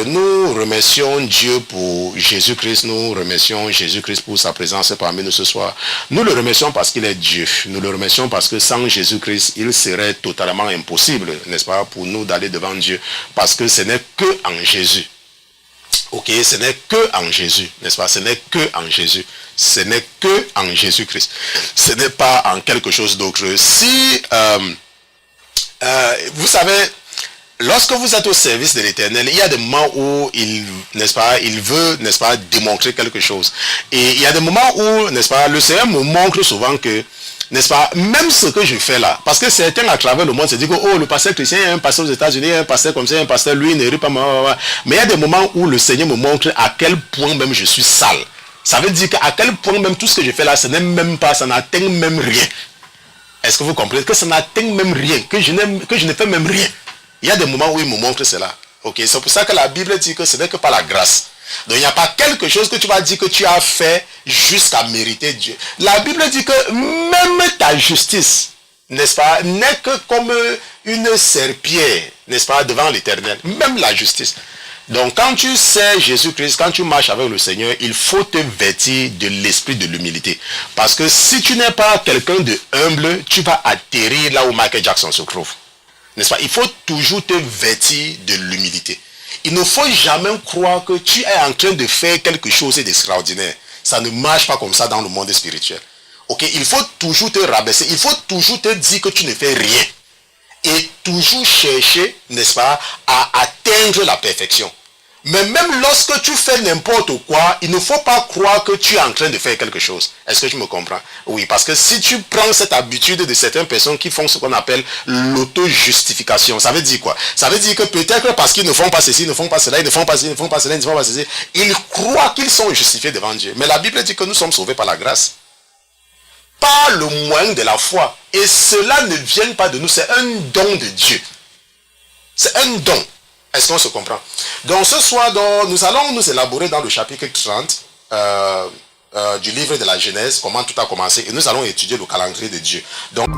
nous remercions Dieu pour Jésus-Christ, nous remercions Jésus-Christ pour sa présence parmi nous ce soir. Nous le remercions parce qu'il est Dieu. Nous le remercions parce que sans Jésus-Christ, il serait totalement impossible, n'est-ce pas, pour nous d'aller devant Dieu. Parce que ce n'est que en Jésus. Ok, ce n'est que en Jésus, n'est-ce pas? Ce n'est que en Jésus. Ce n'est que en Jésus-Christ. Ce n'est pas en quelque chose d'autre. Si, vous savez, lorsque vous êtes au service de l'Éternel, il y a des moments où il, n'est-ce pas, il veut, n'est-ce pas, démontrer quelque chose. Et il y a des moments où, n'est-ce pas, le Seigneur me montre souvent que, n'est-ce pas, même ce que je fais là, parce que certains à travers le monde se disent que, oh, le pasteur chrétien, il y a un pasteur aux États-Unis, il y a un pasteur comme ça, un pasteur, lui, il ne rit pas, mais il y a des moments où le Seigneur me montre à quel point même je suis sale. Ça veut dire qu'à quel point même tout ce que je fais là, ce n'est même pas, ça n'atteint même rien. Est-ce que vous comprenez? Que ça n'atteint même rien, que je ne fais même rien. Il y a des moments où il me montre cela. Ok, c'est pour ça que la Bible dit que ce n'est que par la grâce. Donc il n'y a pas quelque chose que tu vas dire que tu as fait jusqu'à mériter Dieu. La Bible dit que même ta justice, n'est-ce pas, n'est que comme une serpillière, n'est-ce pas, devant l'Éternel. Même la justice. Donc quand tu sais Jésus-Christ, quand tu marches avec le Seigneur, il faut te vêtir de l'esprit de l'humilité. Parce que si tu n'es pas quelqu'un de humble, tu vas atterrir là où Michael Jackson se trouve. N'est-ce pas? Il faut toujours te vêtir de l'humilité. Il ne faut jamais croire que tu es en train de faire quelque chose d'extraordinaire. Ça ne marche pas comme ça dans le monde spirituel. Ok? Il faut toujours te rabaisser. Il faut toujours te dire que tu ne fais rien. Et toujours chercher, n'est-ce pas, à atteindre la perfection. Mais même lorsque tu fais n'importe quoi, il ne faut pas croire que tu es en train de faire quelque chose. Est-ce que tu me comprends? Oui, parce que si tu prends cette habitude de certaines personnes qui font ce qu'on appelle l'auto-justification, ça veut dire quoi? Ça veut dire que peut-être parce qu'ils ne font pas ceci, ils ne font pas cela, ils ne font pas ceci, ils ne font pas cela, ils ne font pas ceci, ils croient qu'ils sont justifiés devant Dieu. Mais la Bible dit que nous sommes sauvés par la grâce. Par le moyen de la foi. Et cela ne vient pas de nous, c'est un don de Dieu. C'est un don. Est-ce qu'on se comprend? Donc ce soir, nous allons nous élaborer dans le chapitre 30 du livre de la Genèse, comment tout a commencé, et nous allons étudier le calendrier de Dieu. Donc